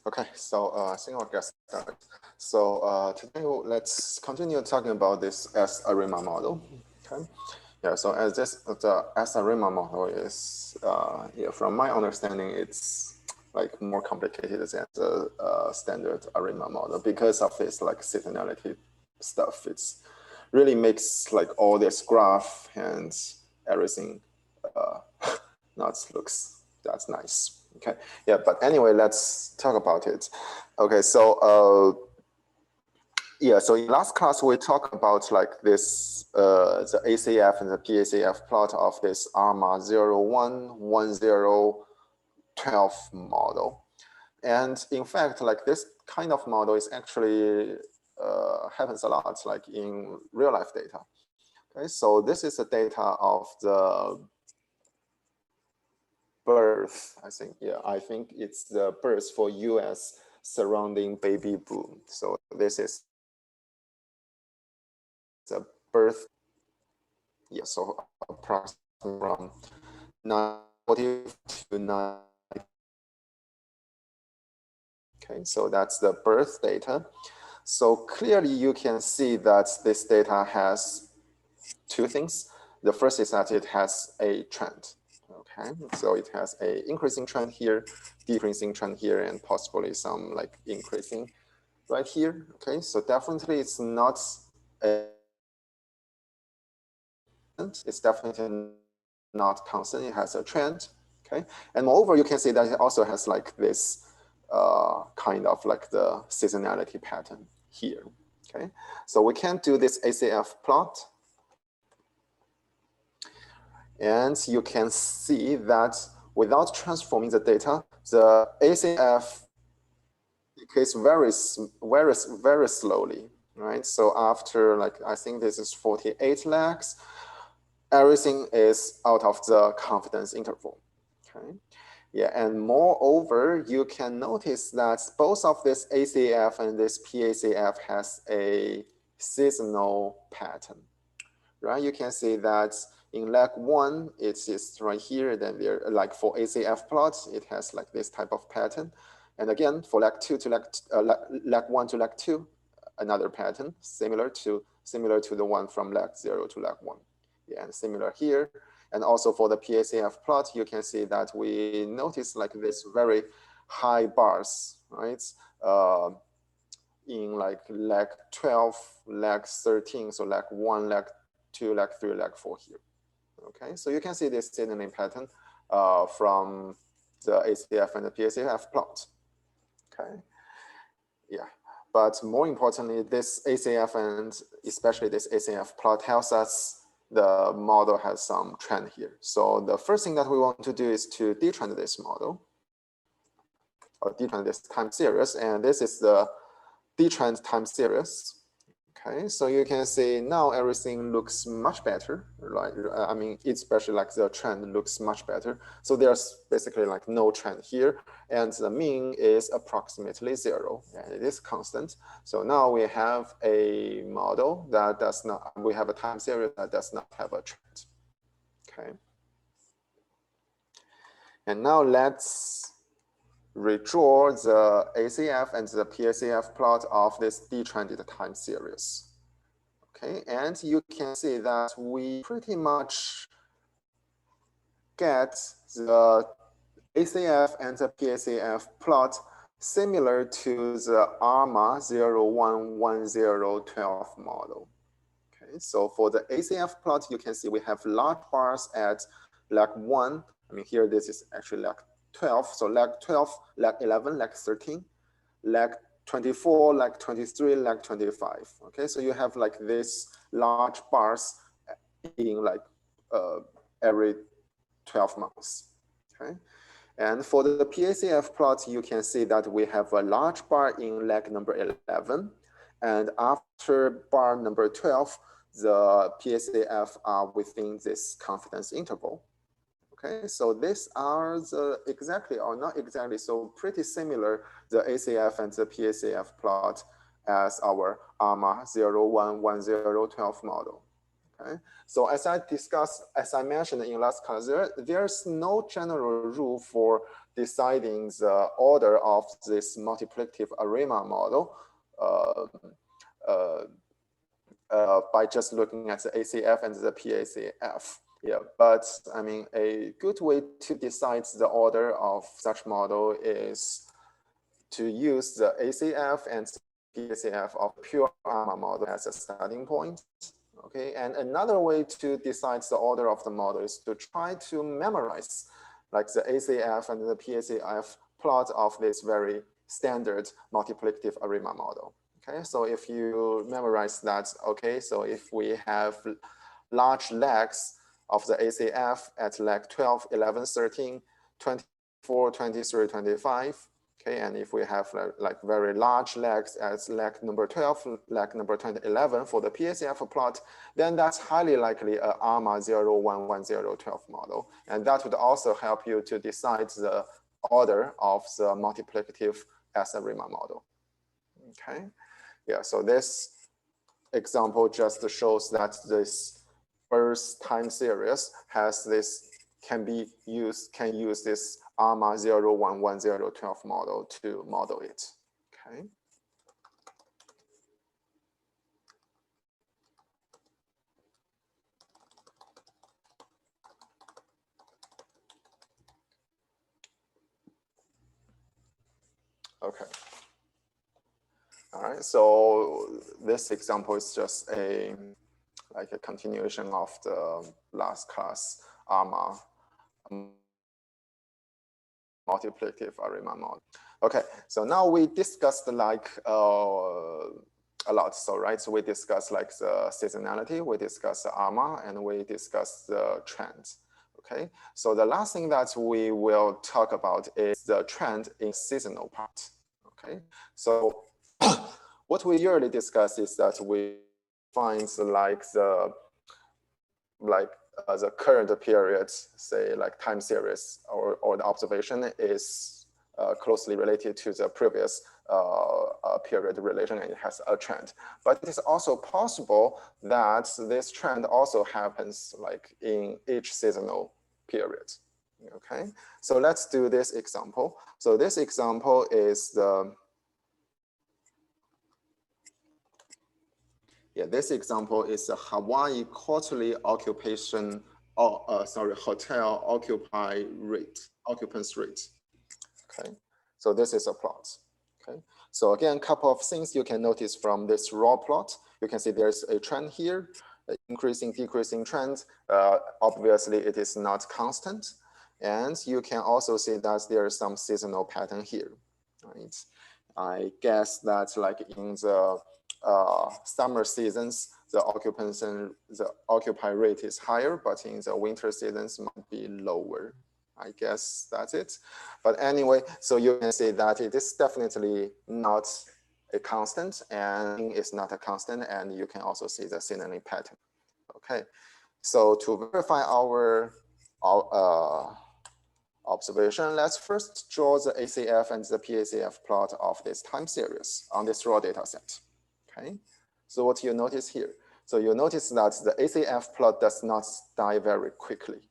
Okay, so I think I'll get started. So today let's continue talking about this S-ARIMA model. Okay, yeah. So as the S-ARIMA model is, yeah, from my understanding, it's like more complicated than the standard ARIMA model because of this like seasonality stuff. It's really makes like all this graph and everything not looks that's nice. Okay, yeah, but anyway, let's talk about it. Okay, so yeah, so in last class we talked about like this the ACF and the PACF plot of this ARMA 011012 model. And in fact, like this kind of model is actually happens a lot like in real life data. Okay, so this is the data of the birth, I think, yeah, I think it's the birth for US surrounding baby boom. So this is the birth, yeah, so approximately from 940 to 9. Okay, so that's the birth data. So clearly you can see that this data has two things. The first is that it has a trend. Okay, so it has a increasing trend here, decreasing trend here, and possibly some like increasing right here. Okay, so definitely it's not a, it's definitely not constant. It has a trend. Okay, and moreover, you can see that it also has like this kind of like the seasonality pattern here. Okay, so we can do this ACF plot. And you can see that without transforming the data, the ACF decays very slowly, right? So after like, I think this is 48 lags, everything is out of the confidence interval, okay? Yeah, and moreover, you can notice that both of this ACF and this PACF has a seasonal pattern, right? You can see that in lag 1, it is right here. Then there, like for ACF plots, it has like this type of pattern. And again, for lag 2 to lag 1 to lag 2, another pattern similar to the one from lag 0 to lag 1. Yeah, and similar here. And also for the PACF plot, you can see that we notice like this very high bars, right? In like lag 12, lag 13, so lag 1, lag 2, lag 3, lag 4 here. Okay, so you can see this signaling pattern from the ACF and the PACF plot. Okay, yeah, but more importantly, this ACF and especially this ACF plot tells us the model has some trend here. So the first thing that we want to do is to detrend this model, or detrend this time series, and this is the detrend time series. Okay, so you can see now everything looks much better. Like, I mean, especially like the trend looks much better. So there's basically like no trend here, and the mean is approximately 0, and it is constant. So now we have a model that does not, we have a time series that does not have a trend. Okay, and now let's redraw the ACF and the PACF plot of this detrended time series. Okay, and you can see that we pretty much get the ACF and the PACF plot similar to the ARMA 011012 model. Okay, so for the ACF plot, you can see we have large bars at lag 1. I mean, here this is actually lag 12. So lag 12, lag 11, lag 13, lag 24, lag 23, lag 25. Okay, so you have like this large bars in like every 12 months. Okay, and for the PACF plot, you can see that we have a large bar in lag number 11, and after bar number 12, the PACF are within this confidence interval. Okay, so these are the exactly, or not exactly, so pretty similar, the ACF and the PACF plot as our ARMA 011012 model. Okay, so as I mentioned in last class, there's no general rule for deciding the order of this multiplicative ARIMA model by just looking at the ACF and the PACF. Yeah, but I mean, a good way to decide the order of such model is to use the ACF and PACF of pure ARMA model as a starting point. Okay, and another way to decide the order of the model is to try to memorize like the ACF and the PACF plot of this very standard multiplicative ARIMA model. Okay, so if you memorize that, okay, so if we have large legs of the ACF at leg 12, 11, 13, 24, 23, 25, okay, and if we have like very large legs as leg number 12, leg number 20, 11 for the PACF plot, then that's highly likely a ARMA 0, 1, 1, 0, 12 model. And that would also help you to decide the order of the multiplicative S-ARIMA model. Okay, yeah, so this example just shows that this first time series has this, can use this ARMA 0, 1, 1, 0, 12 model to model it. Okay. Okay. All right. So this example is just like a continuation of the last class ARMA multiplicative ARIMA model. Okay, so now we discussed like a lot. So right, so we discussed like the seasonality, we discussed the ARMA, and we discussed the trend. Okay, so the last thing that we will talk about is the trend in seasonal part. Okay, so what we usually discuss is that we find like the current period, say like time series or the observation is closely related to the previous period relation and it has a trend. But it is also possible that this trend also happens like in each seasonal period. Okay, so let's do this example. So this example is this example is the Hawaii quarterly occupation, hotel occupancy rate. Okay, so this is a plot. Okay, so again, a couple of things you can notice from this raw plot. You can see there's a trend here, increasing, decreasing trend. Obviously, it is not constant. And you can also see that there is some seasonal pattern here, right? I guess that like in the summer seasons, the occupy rate is higher, but in the winter seasons might be lower. I guess that's it. But anyway, so you can see that it is definitely not a constant, and it's not a constant, and you can also see the signaling pattern. Okay, so to verify our observation, let's first draw the ACF and the PACF plot of this time series on this raw data set. Okay, so what you notice here? So you notice that the ACF plot does not die very quickly.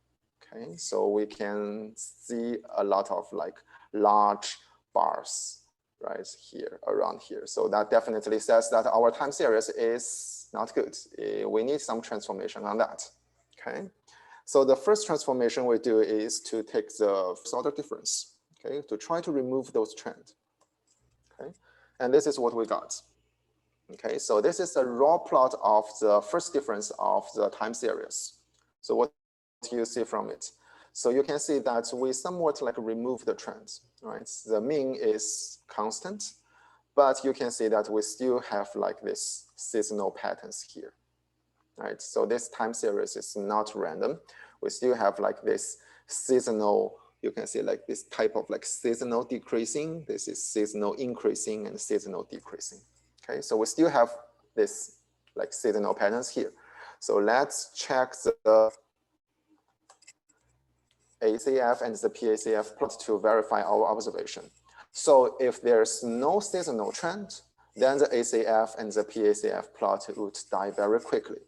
Okay, so we can see a lot of like large bars right here, around here. So that definitely says that our time series is not good. We need some transformation on that. Okay, so the first transformation we do is to take the first order difference, okay, to try to remove those trends. Okay, and this is what we got. Okay, so this is a raw plot of the first difference of the time series. So what you see from it? So you can see that we somewhat like remove the trends, right? The mean is constant, but you can see that we still have like this seasonal patterns here, right? So this time series is not random. We still have like this seasonal, you can see like this type of like seasonal decreasing, this is seasonal increasing and seasonal decreasing. Okay, so we still have this like seasonal patterns here. So let's check the ACF and the PACF plot to verify our observation. So if there's no seasonal trend, then the ACF and the PACF plot would die very quickly.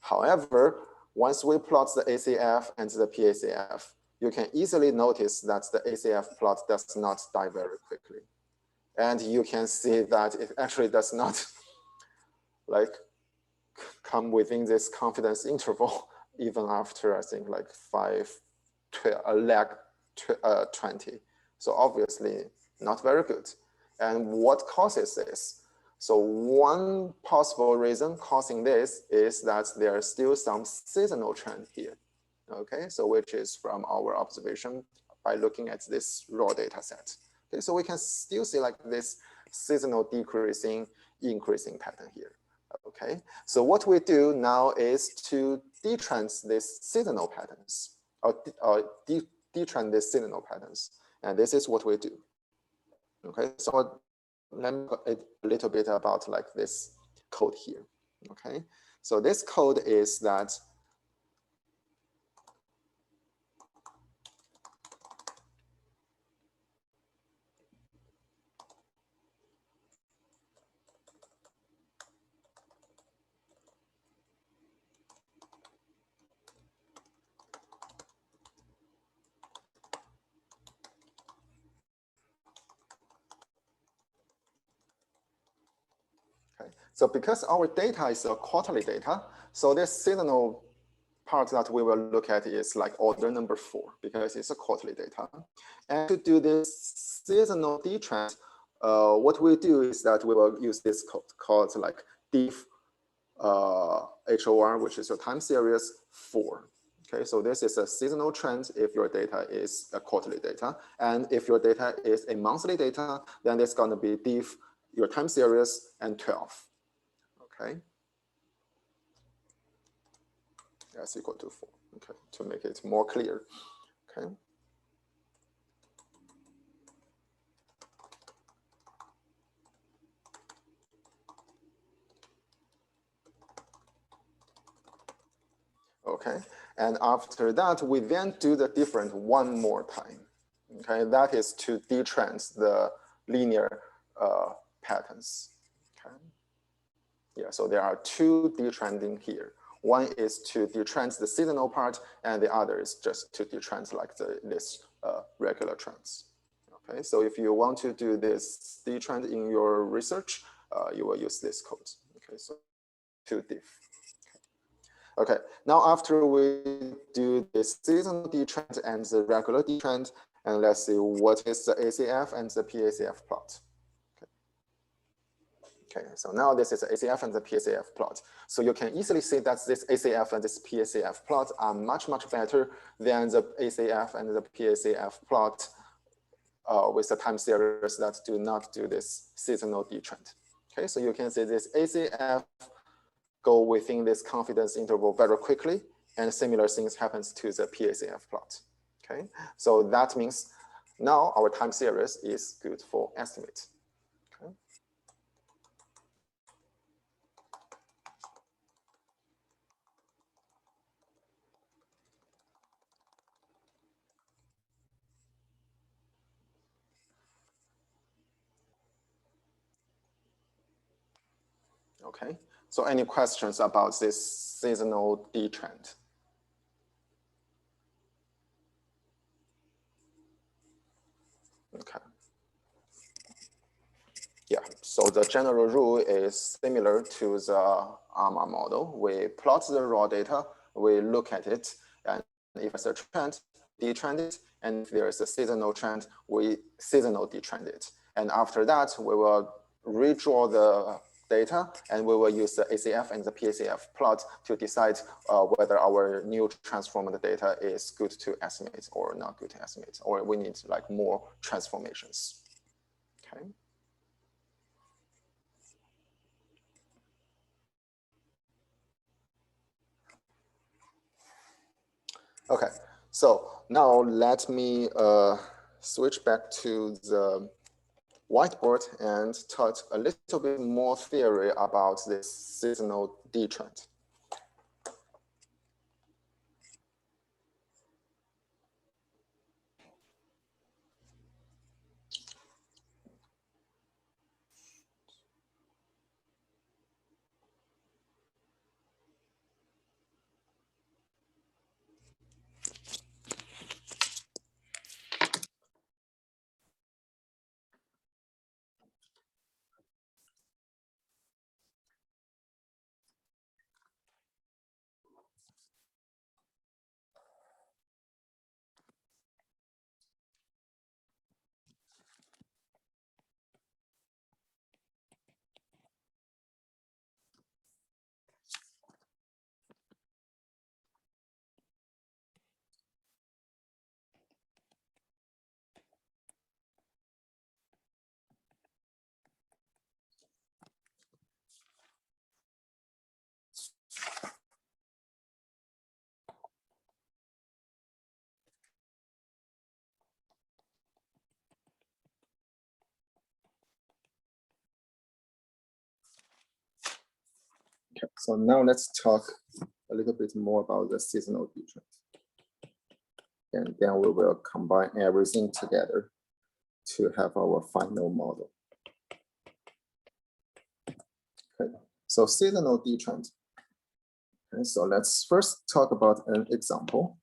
However, once we plot the ACF and the PACF, you can easily notice that the ACF plot does not die very quickly. And you can see that it actually does not like come within this confidence interval even after, I think, like 20. So obviously not very good. And what causes this? So one possible reason causing this is that there is still some seasonal trend here. Okay, so which is from our observation by looking at this raw data set. Okay, so we can still see like this seasonal decreasing, increasing pattern here. Okay, so what we do now is to detrend these seasonal patterns, or detrend these seasonal patterns, and this is what we do. Okay, so let me talk a little bit about like this code here. Okay, so this code is that so because our data is a quarterly data, so this seasonal part that we will look at is like order number 4 because it's a quarterly data. And to do this seasonal detrend, what we do is that we will use this code called like diff HOR, which is your time series 4. Okay, so this is a seasonal trend if your data is a quarterly data. And if your data is a monthly data, then it's going to be diff your time series and 12. Okay, that's equal to 4. Okay, to make it more clear. Okay. Okay, and after that, we then do the different one more time. Okay, that is to detrend the linear patterns. Okay. Yeah, so there are 2 detrending here. One is to detrend the seasonal part, and the other is just to detrend like this regular trends. Okay, so if you want to do this detrend in your research, you will use this code. Okay, so 2 diff. Okay, now after we do the seasonal detrend and the regular detrend, and let's see what is the ACF and the PACF plot. Okay, so now this is the ACF and the PACF plot. So you can easily see that this ACF and this PACF plot are much, much better than the ACF and the PACF plot with the time series that do not do this seasonal detrend. Okay, so you can see this ACF go within this confidence interval very quickly, and similar things happens to the PACF plot. Okay, so that means now our time series is good for estimate. Okay. Okay, so any questions about this seasonal detrend? Okay. Yeah, so the general rule is similar to the ARMA model. We plot the raw data, we look at it, and if it's a trend, detrend it, and if there is a seasonal trend, we seasonal detrend it. And after that, we will redraw the data, and we will use the ACF and the PACF plot to decide whether our new transformed data is good to estimate or not good to estimate, or we need like more transformations. Okay. Okay, so now let me switch back to the whiteboard and touch a little bit more theory about this seasonal detrend. Okay, so now let's talk a little bit more about the seasonal detrend. And then we will combine everything together to have our final model. Okay, so seasonal detrend. Okay, so let's first talk about an example.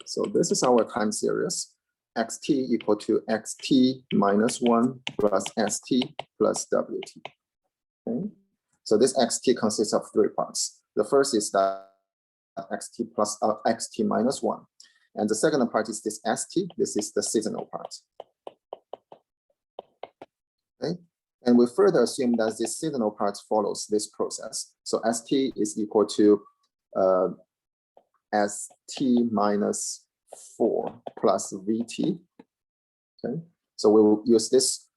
So this is our time series, xt equal to xt minus 1 plus st plus wt. Okay, so this xt consists of 3 parts. The first is that xt plus xt minus 1. And the second part is this st. This is the seasonal part. Okay, and we further assume that this seasonal part follows this process. So st is equal to st minus 4 plus vt. Okay, so we will use this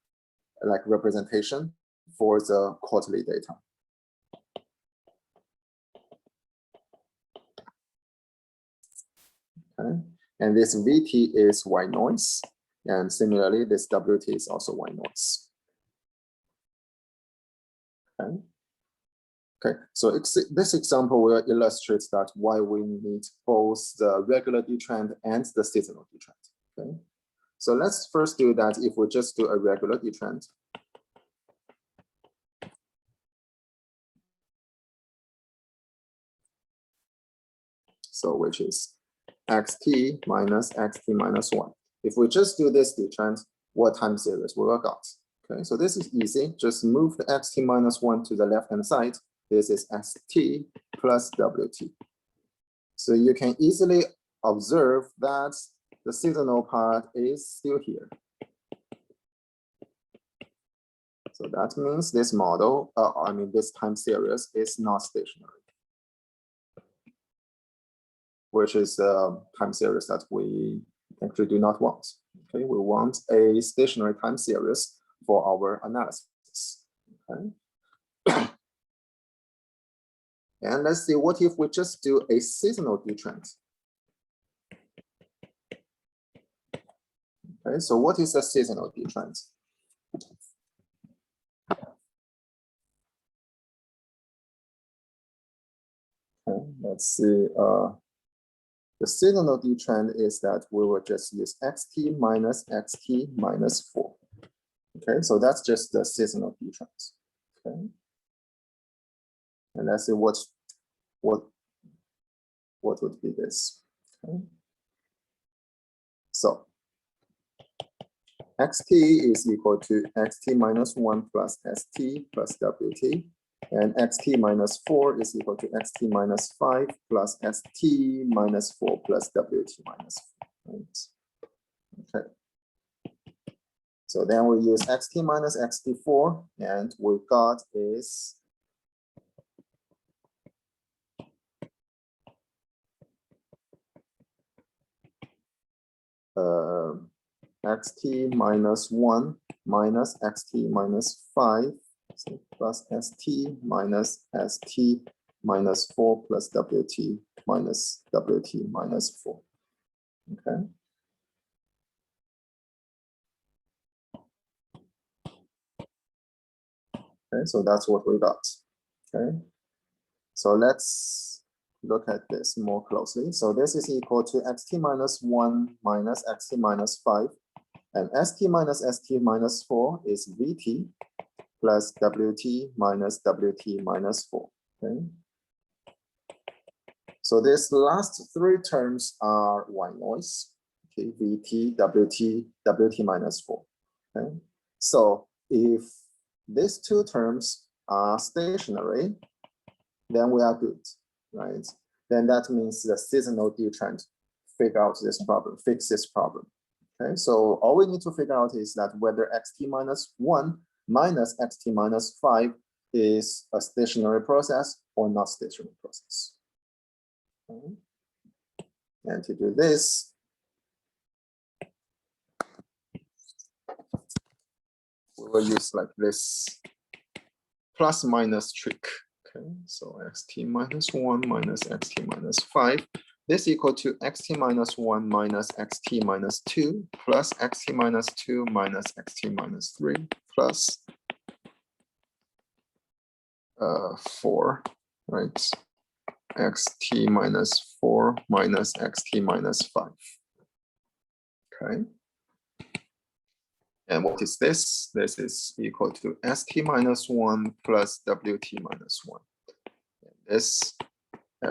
like representation for the quarterly data. Okay, and this vt is white noise, and similarly, this wt is also white noise. Okay. Okay, so this example will illustrate that why we need both the regular detrend and the seasonal detrend. Okay, so let's first do that if we just do a regular detrend. So which is xt minus 1. If we just do this detrend, what time series we will got? Okay, so this is easy. Just move the xt minus 1 to the left-hand side. This is st plus wt. So you can easily observe that the seasonal part is still here. So that means this model, this time series is not stationary, which is the time series that we actually do not want. Okay, we want a stationary time series for our analysis. Okay. And let's see, what if we just do a seasonal detrend? Okay, so what is a seasonal detrend? Okay, let's see. The seasonal detrend is that we will just use xt minus 4. Okay, so that's just the seasonal detrend. Okay, and let's see what would be this. Okay, so xt is equal to xt minus 1 plus st plus wt, and xt minus 4 is equal to xt minus 5 plus st minus 4 plus wt minus 4. Right? Okay. So then we use xt minus xt4, and we got is xt minus 1 minus xt minus 5 plus st minus 4 plus wt minus 4. Okay. Okay, so that's what we got. Okay. So let's look at this more closely. So this is equal to xt minus 1 minus xt minus 5. And st minus 4 is vt plus wt minus 4. Okay. So these last 3 terms are white noise. Okay, vt, wt minus 4. Okay. So if these 2 terms are stationary, then we are good, right? Then that means the seasonal detrend fix this problem. Okay, so all we need to figure out is that whether xt minus 1 minus xt minus 5 is a stationary process or not stationary process. Okay. And to do this, we will use like this plus minus trick. Okay, so xt minus 1 minus xt minus 5. This equal to xt minus 1 minus xt minus 2 plus xt minus 2 minus xt minus 3 plus 4, right? Xt minus 4 minus xt minus 5. Okay. And what is this? This is equal to st minus 1 plus wt minus 1. And this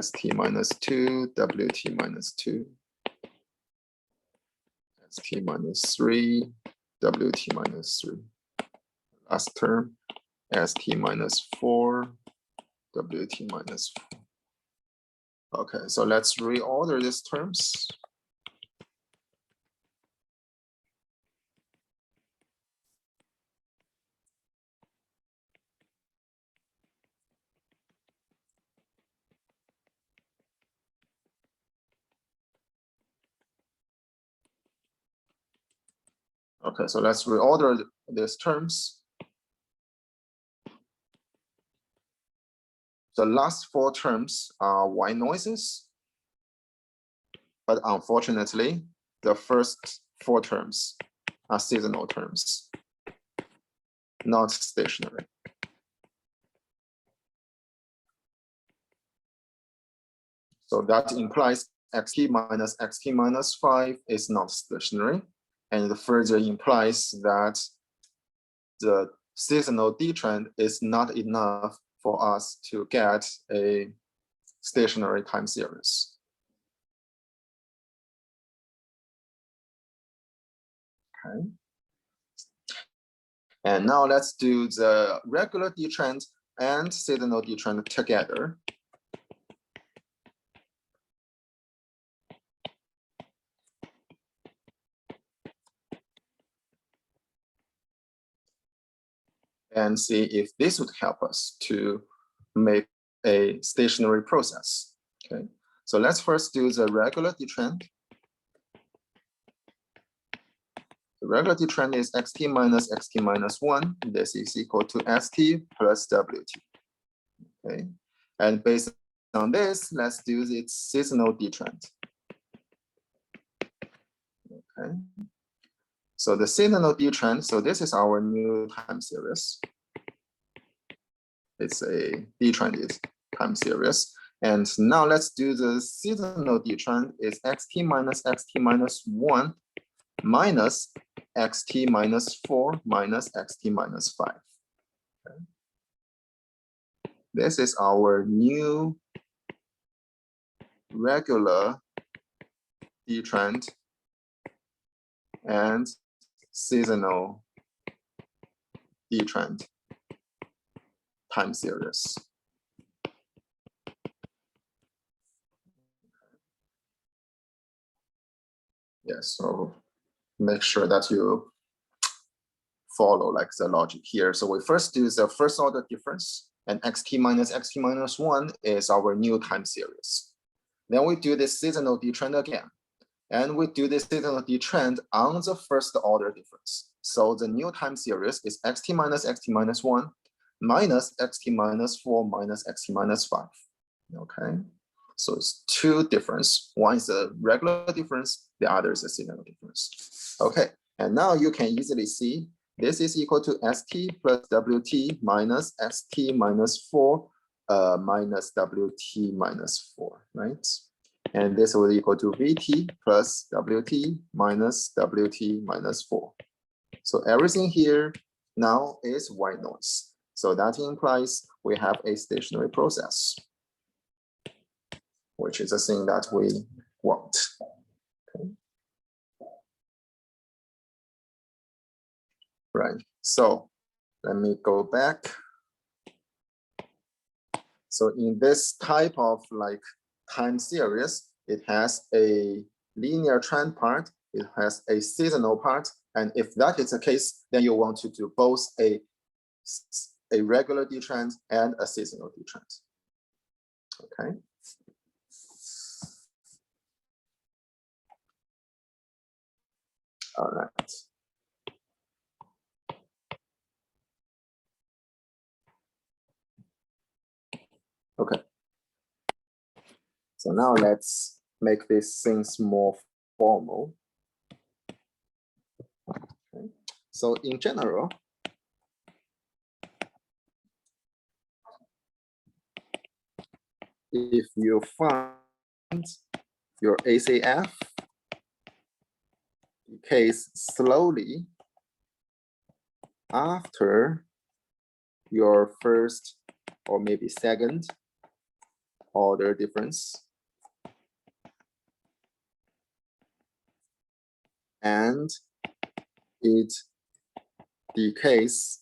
st minus 2, wt minus 2, st minus 3, wt minus 3. Last term, st minus 4, wt minus 4. Okay, so let's reorder these terms. Okay, so let's reorder these terms. The last 4 terms are white noises, but unfortunately, the first 4 terms are seasonal terms, not stationary. So that implies xt minus 5 is not stationary, and further implies that the seasonal D-trend is not enough for us to get a stationary time series. Okay. And now let's do the regular D-trend and seasonal D-trend together. And see if this would help us to make a stationary process. Okay, so let's first do the regular D-trend. The regular D-trend is xt minus 1. This is equal to st plus wt. Okay, and based on this, let's do its seasonal D-trend. Okay, so the seasonal D-trend, so this is our new time series. It's a D-trended time series. And now let's do the seasonal D-trend is xt minus 1 minus xt minus 4 minus xt minus 5. Okay. This is our new regular D-trend and seasonal D-trend time series. Yes, so make sure that you follow like the logic here. So we first do the first order difference, and xt minus 1 is our new time series. Then we do the seasonal D-trend again, and we do the seasonal D-trend on the first order difference. So the new time series is xt minus 1 minus xt minus 4 minus xt minus 5. Okay, so it's 2 difference. One is a regular difference, the other is a seasonal difference. Okay, and now you can easily see this is equal to st plus wt minus st minus 4 minus wt minus 4, right? And this will equal to vt plus wt minus wt minus 4. So everything here now is white noise. So that implies we have a stationary process, which is a thing that we want. Okay. Right, so let me go back. So in this type of like time series, it has a linear trend part, it has a seasonal part, and if that is the case, then you want to do both a regular D-trend and a seasonal D-trend. Okay. All right. Okay. So now let's make these things more formal. Okay. So in general, if you find your ACF decays slowly after your first or maybe second order difference, and it decays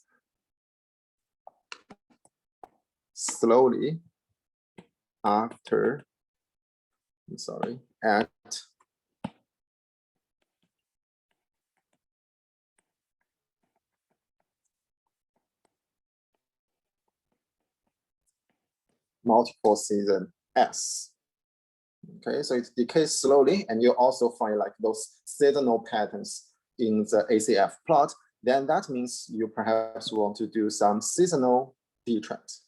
slowly after, at multiple season S. Okay, so it decays slowly, and you also find like those seasonal patterns in the ACF plot. Then that means you perhaps want to do some seasonal detrend.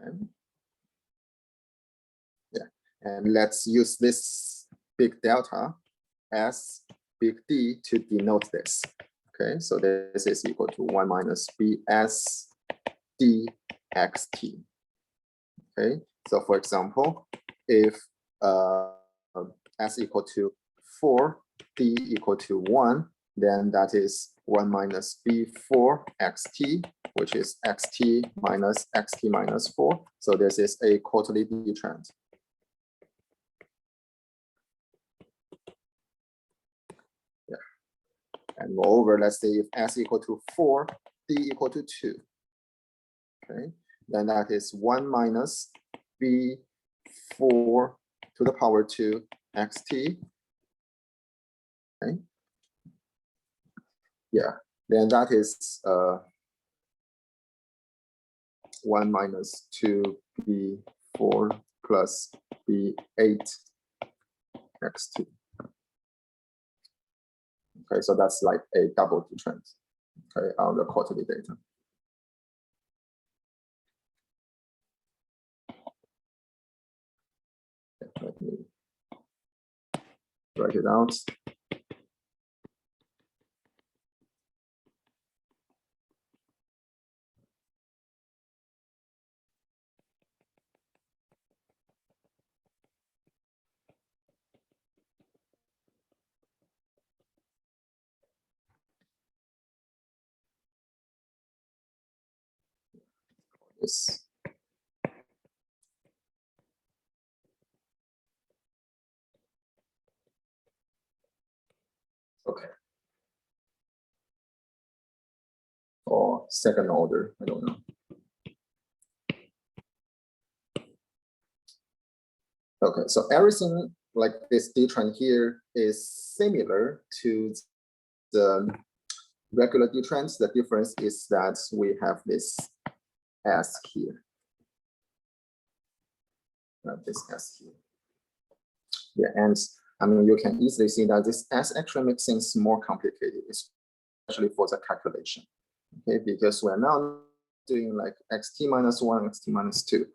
Okay. Yeah, and let's use this big delta as big D to denote this. Okay, so this is equal to 1 minus BS dxt. Okay, so for example, if S equal to 4, D equal to 1, then that is 1 minus B4 xt, which is xt minus 4. So this is a quarterly detrend. Yeah. And moreover, let's say if S equal to 4, D equal to 2. Okay, then that is 1 minus B4 to the power 2 xt. Okay. Yeah, then that is 1 minus 2B4 plus B8 xt. Okay, so that's like a double detrend, okay, on the quarterly data. Let me write it out. This. Okay. Or second order, I don't know. Okay, so everything like this detrend here is similar to the regular detrends. The difference is that we have this S here. This S here. Yeah, and I mean, you can easily see that this S actually makes things more complicated, especially for the calculation. Okay, because we're now doing like xt minus 1, xt minus 2.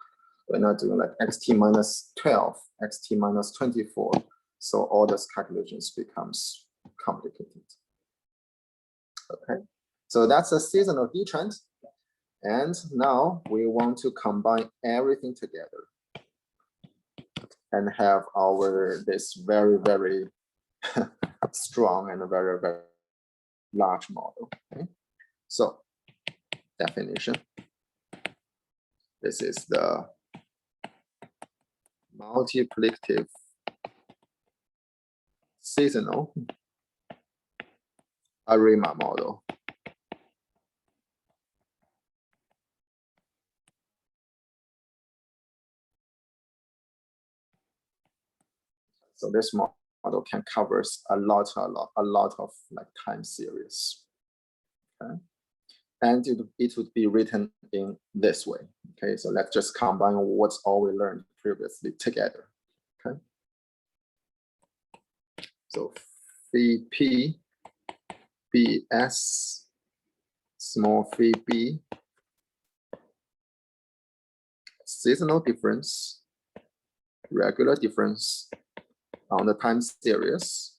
We're not doing like xt minus 12, xt minus 24. So all those calculations becomes complicated. Okay, so that's a seasonal detrend. And now we want to combine everything together and have our this very, very strong and very, very large model. Okay? So definition. This is the multiplicative seasonal ARIMA model. So this model can cover a lot of like time series. Okay, and it would be written in this way. Okay, so let's just combine what's all we learned previously together. Okay, so phi p bs small phi b seasonal difference, regular difference on the time series.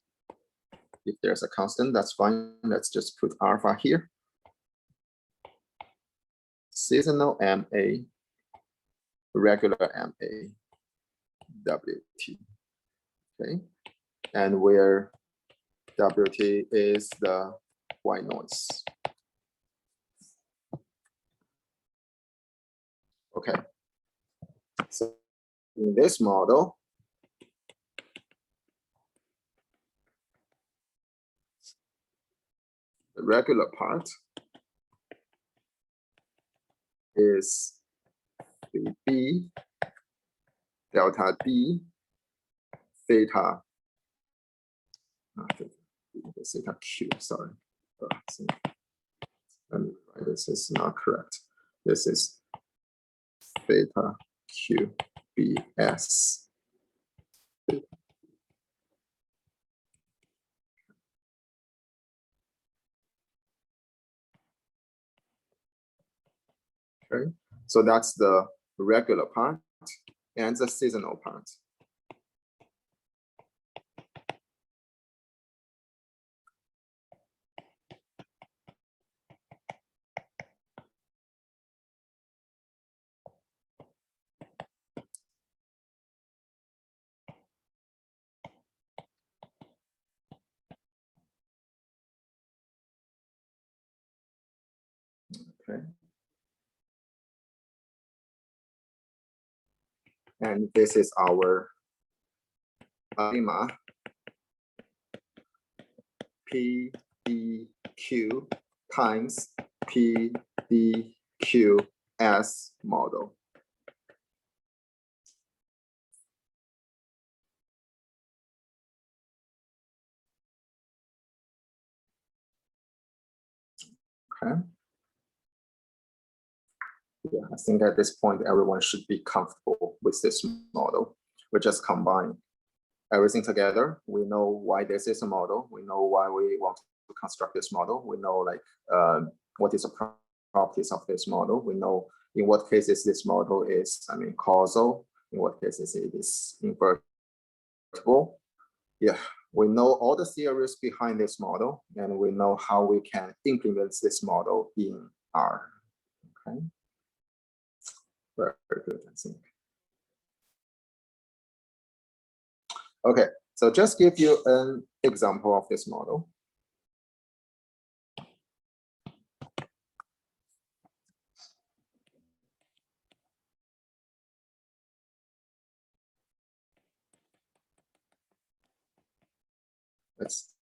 If there's a constant, that's fine. Let's just put alpha here. Seasonal MA, regular MA, WT. Okay, and where WT is the white noise. Okay, so in this model, the regular part is B delta D theta, theta Q, sorry. This is not correct. This is theta Q BS. Okay, so that's the regular part and the seasonal part. Okay. And this is our lemma PDQ times PDQS model. Okay. Yeah, I think at this point, everyone should be comfortable with this model. We just combine everything together. We know why this is a model. We know why we want to construct this model. We know like what is the properties of this model. We know in what cases this model is, causal. In what cases it is invertible. Yeah, we know all the theories behind this model, and we know how we can implement this model in R. Okay. Very good, I think. Okay, so just give you an example of this model. Let's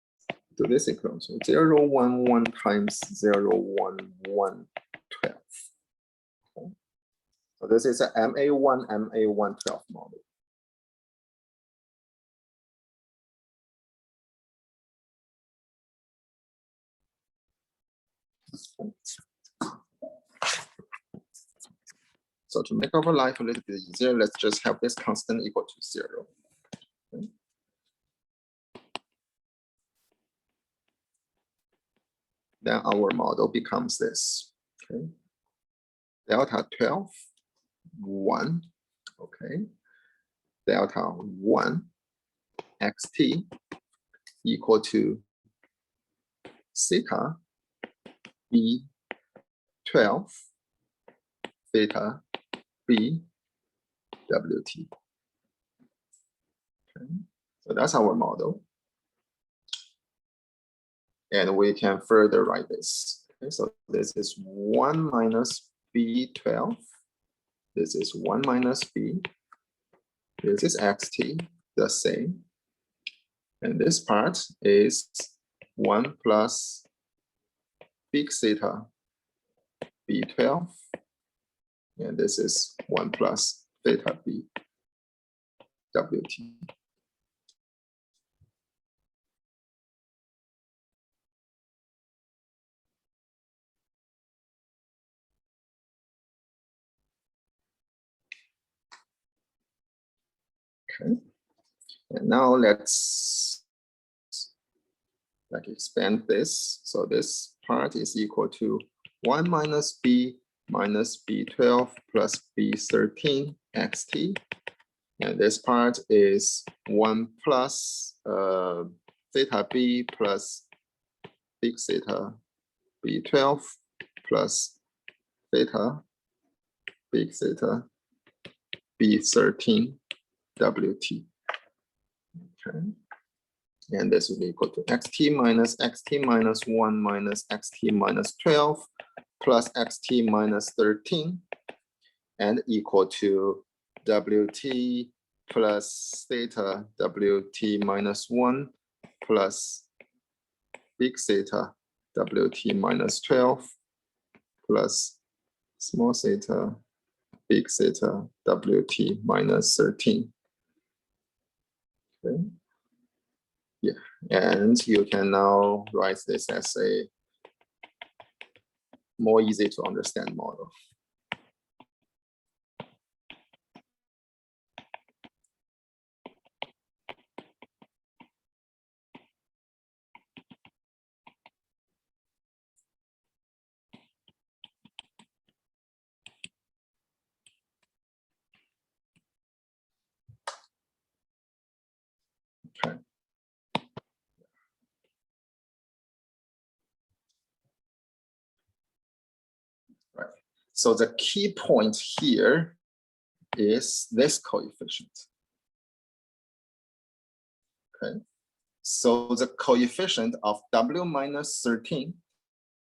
do this equation. So 0, 1, 1 times 0, 1, 1, 12. Okay. So this is a MA1, MA1, 12 model. So to make our life a little bit easier, let's just have this constant equal to 0. Okay. Then our model becomes this. Okay. Delta 12, 1. Okay. Delta 1 xt equal to theta B12 theta B WT. Okay. So that's our model. And we can further write this. Okay. So this is 1 minus B12. This is 1 minus B. This is xt, the same. And this part is 1 plus big theta B12. And this is 1 plus theta B WT. Okay. And now let's expand this. So this part is equal to 1 minus B minus B12 plus B13 xt. And this part is 1 plus theta B plus big theta B12 plus theta big theta B13 WT. Okay. And this will be equal to xt minus 1 minus xt minus 12 plus xt minus 13 and equal to WT plus theta WT minus 1 plus big theta WT minus 12 plus small theta big theta WT minus 13. Okay. Yeah, and you can now write this as a more easy to understand model. Okay. Right. So the key point here is this coefficient. Okay. So the coefficient of W minus 13,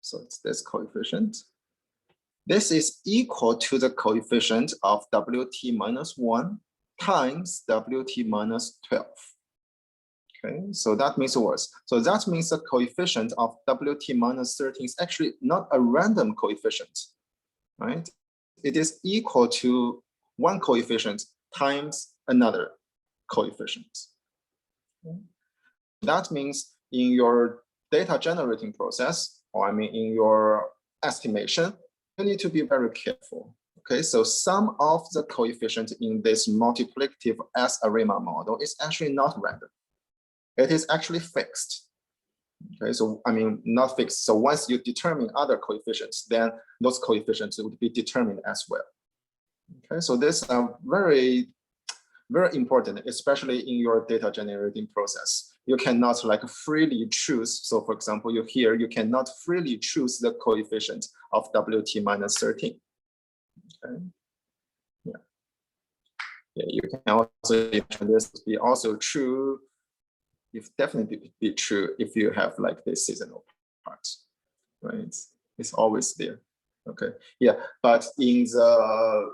so it's this coefficient. This is equal to the coefficient of WT minus 1 times WT minus 12. Okay, so that means what? So that means the coefficient of WT minus 13 is actually not a random coefficient, right? It is equal to one coefficient times another coefficient. Okay. That means in your data generating process, or I mean in your estimation, you need to be very careful. Okay, so some of the coefficient in this multiplicative S-ARIMA model is actually not random. It is actually fixed. Okay, so I mean, not fixed. So once you determine other coefficients, then those coefficients would be determined as well. Okay, so this is very, very important, especially in your data generating process. You cannot like freely choose. So for example, you cannot freely choose the coefficient of WT minus 13. Okay. Yeah. Yeah, you can also imagine this to be also true. If definitely be true if you have like this seasonal part, right? It's always there. Okay. Yeah, but in the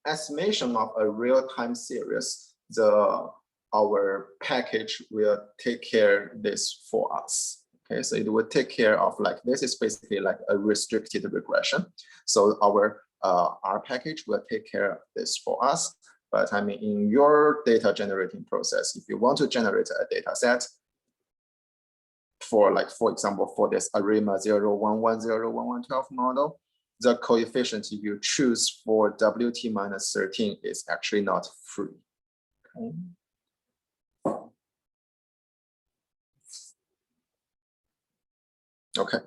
estimation of a real-time series, our package will take care of this for us. Okay, so it will take care of like this is basically like a restricted regression. So our R package will take care of this for us. But I mean, in your data generating process, if you want to generate a data set for like, for example, for this ARIMA 0110112 model, the coefficient you choose for WT minus 13 is actually not free. Okay. Okay.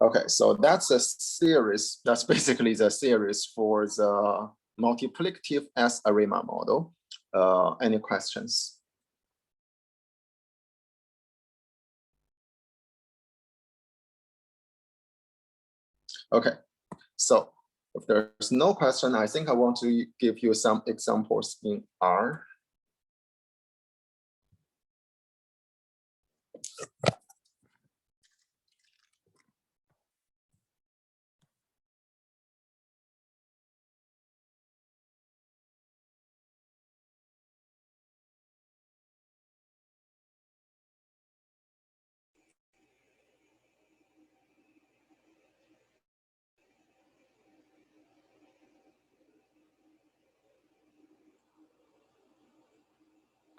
Okay, so that's a series. That's basically the series for the multiplicative S-ARIMA model. Any questions? Okay, so if there's no question, I think I want to give you some examples in R.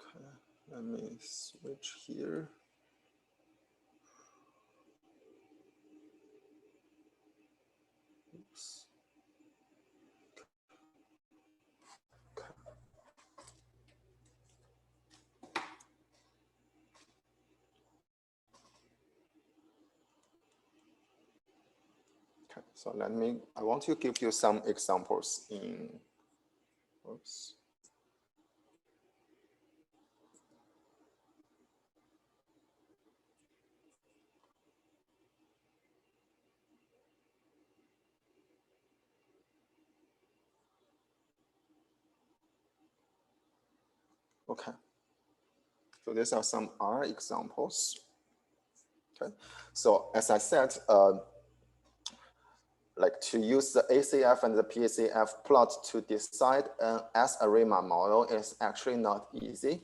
Okay, let me switch here. Oops. Okay, so I want to give you some examples in, oops. Okay, so these are some R examples. Okay, so as I said, like to use the ACF and the PACF plot to decide an S-ARIMA model is actually not easy.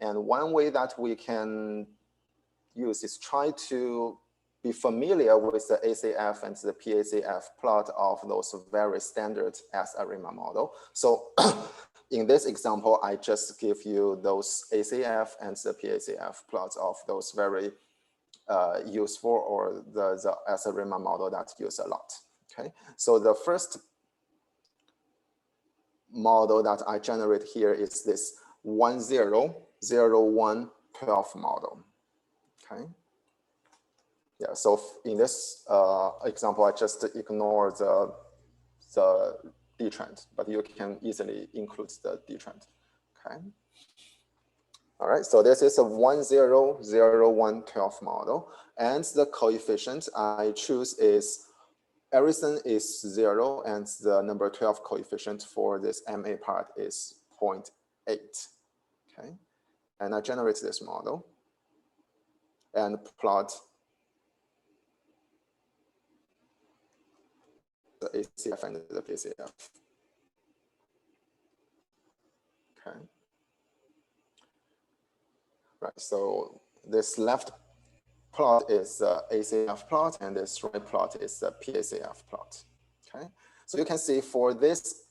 And one way that we can use is try to be familiar with the ACF and the PACF plot of those very standard S-ARIMA model. So in this example, I just give you those ACF and the PACF plots of those very useful or the S-ARIMA model that's used a lot. Okay, so the first model that I generate here is this 1, 0, 0, 1, 12 model. Okay. Yeah, so in this example, I just ignore the D-trend, but you can easily include the D-trend. Okay. All right, so this is a 1, 0, 0, 1, 12 model. And the coefficient I choose is everything is 0, and the number 12 coefficient for this MA part is 0.8. Okay, and I generate this model and plot the ACF and the PCF. Okay, right. So this left plot is the ACF plot, and this right plot is the PACF plot. Okay, so you can see for this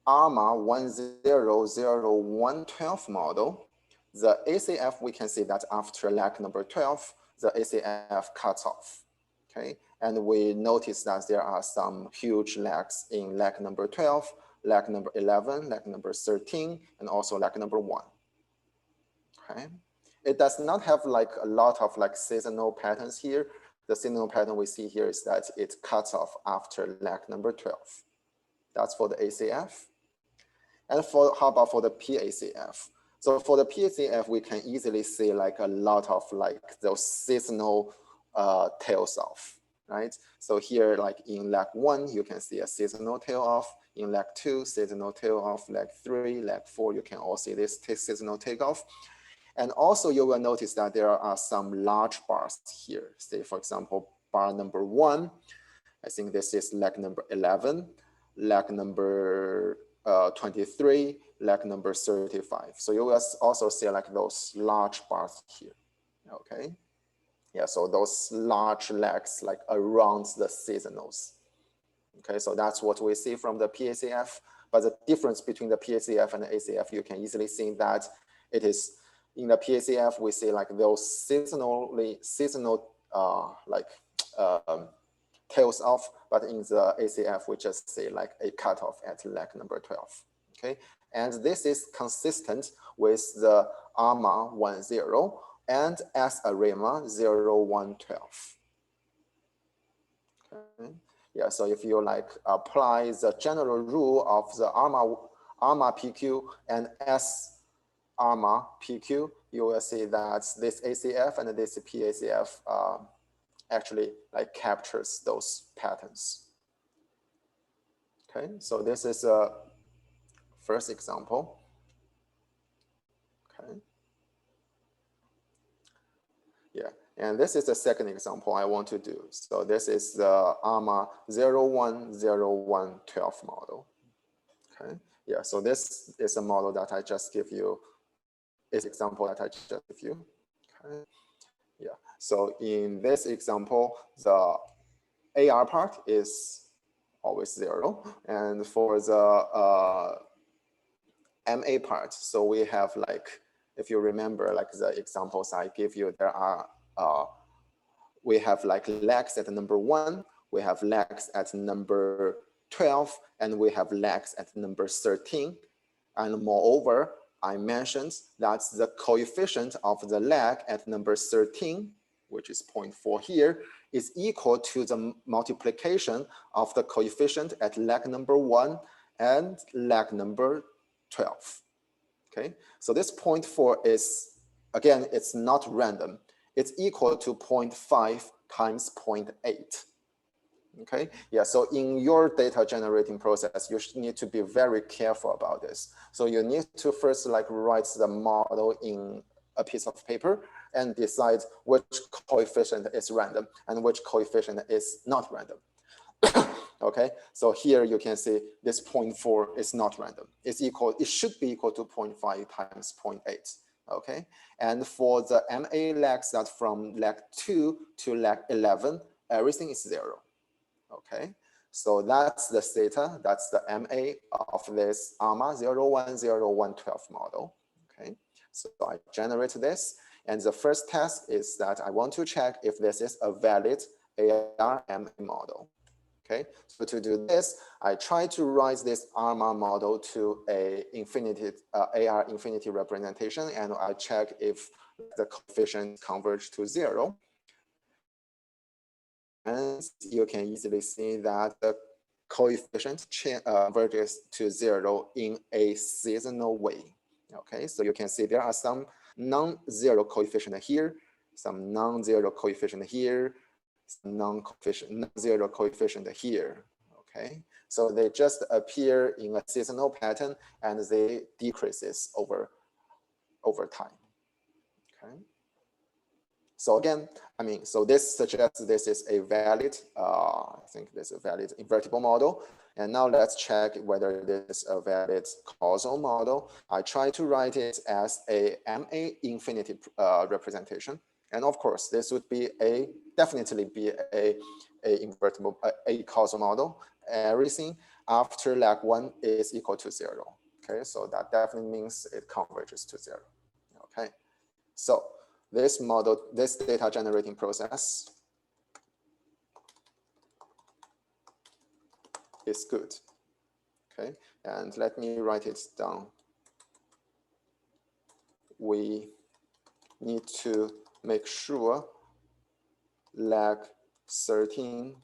ARMA 100112 model, the ACF, we can see that after lag number 12, the ACF cuts off. Okay, and we notice that there are some huge lags in lag number 12, lag number 11, lag number 13, and also lag number 1. Okay, it does not have like a lot of like seasonal patterns here. The seasonal pattern we see here is that it cuts off after lag number 12. That's for the ACF. And for how about for the PACF? So for the PACF, we can easily see like a lot of like those seasonal tails off, right? So here, like in lag 1, you can see a seasonal tail off. In lag 2, seasonal tail off. Lag 3, lag 4, you can also see this seasonal takeoff. And also you will notice that there are some large bars here. Say, for example, bar number 1, I think this is lag number 11, lag number 23, lag number 35. So you will also see like those large bars here, okay? Yeah, so those large lags like around the seasonals. Okay, so that's what we see from the PACF. But the difference between the PACF and the ACF, you can easily see that it is in the PACF, we see like those seasonal tails off, but in the ACF, we just see like a cutoff at lag number 12. Okay, and this is consistent with the ARMA 10 and S-ARIMA 0112. Okay. Yeah, so if you like apply the general rule of the ARMA PQ and S-ARMA PQ, you will see that this ACF and this PACF actually like captures those patterns. Okay, so this is a first example. Okay. Yeah, and this is the second example I want to do. So this is the ARMA 010112 model. Okay, yeah, so this is a model that I just give you, is example that I just give you. Okay, yeah, so in this example, the AR part is always 0, and for the MA part, so we have like, if you remember like the examples I give you, there are we have like lags at number 1, we have lags at number 12, and we have lags at number 13. And moreover, I mentioned that the coefficient of the lag at number 13 which is 0.4 here, is equal to the multiplication of the coefficient at leg number 1 and leg number 12. Okay, so this 0.4 is, again, it's not random. It's equal to 0.5 times 0.8. Okay, yeah, so in your data generating process, you should need to be very careful about this. So you need to first like write the model in a piece of paper and decide which coefficient is random and which coefficient is not random. Okay, so here you can see this 0.4 is not random. It's equal, it should be equal to 0.5 times 0.8. Okay, and for the MA legs that from leg 2 to leg 11, everything is 0. Okay, so that's the theta, that's the MA of this ARMA 010112 model. Okay, so I generate this, and the first task is that I want to check if this is a valid AR-MA model. Okay, so to do this, I try to write this ARMA model to a infinity AR infinity representation, and I check if the coefficient converge to 0. And you can easily see that the coefficient converges to 0 in a seasonal way. Okay, so you can see there are some non-zero coefficient here, some non-zero coefficient here, non-zero coefficient here. Okay, so they just appear in a seasonal pattern and they decreases over time. Okay. So again, I mean, so this suggests this is a valid, I think this is a valid invertible model. And now let's check whether this is a valid causal model. I try to write it as a MA infinity representation. And of course, this would be definitely be a invertible, a causal model. Everything after leg 1 is equal to 0. Okay, so that definitely means it converges to 0. Okay, so this model, this data generating process is good. Okay, and let me write it down. We need to make sure leg 13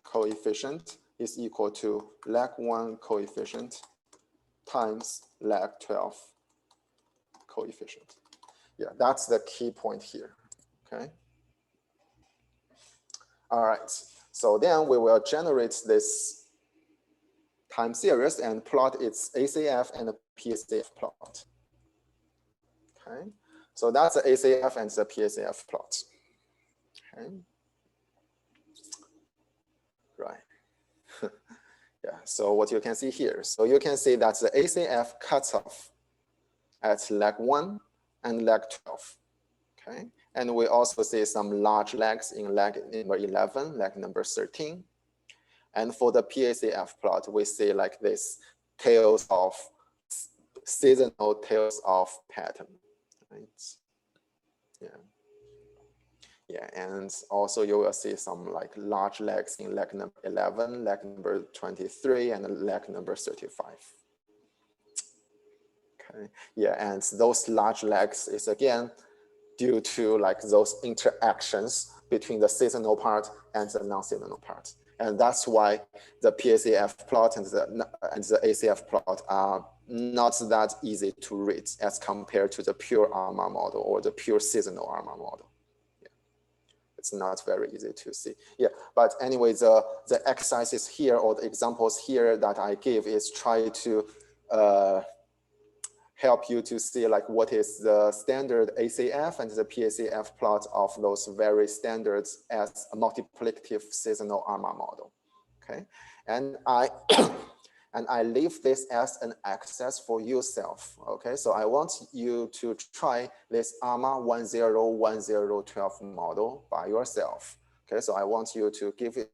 coefficient is equal to leg 1 coefficient times leg 12 coefficient. Yeah, that's the key point here. Okay. All right. So then we will generate this time series and plot its ACF and the PACF plot. Okay. So that's the ACF and the PACF plot. Okay. Right. Yeah. So what you can see here. So you can see that the ACF cuts off at leg 1 and leg 12. Okay. And we also see some large legs in leg number 11, leg number 13. And for the PACF plot, we see like this tails of seasonal tails of pattern, right? Yeah. Yeah, and also you will see some like large legs in leg number 11, leg number 23, and leg number 35. Okay. Yeah, and those large legs is again due to like those interactions between the seasonal part and the non-seasonal part. And that's why the PACF plot and the ACF plot are not that easy to read as compared to the pure ARMA model or the pure seasonal ARMA model. Yeah. It's not very easy to see. Yeah, but anyway, the exercises here or the examples here that I give is try to help you to see like what is the standard ACF and the PACF plot of those very standards as a multiplicative seasonal ARMA model. Okay, and I and I leave this as an access for yourself. Okay, so I want you to try this ARMA 101012 model by yourself. Okay, so I want you to give it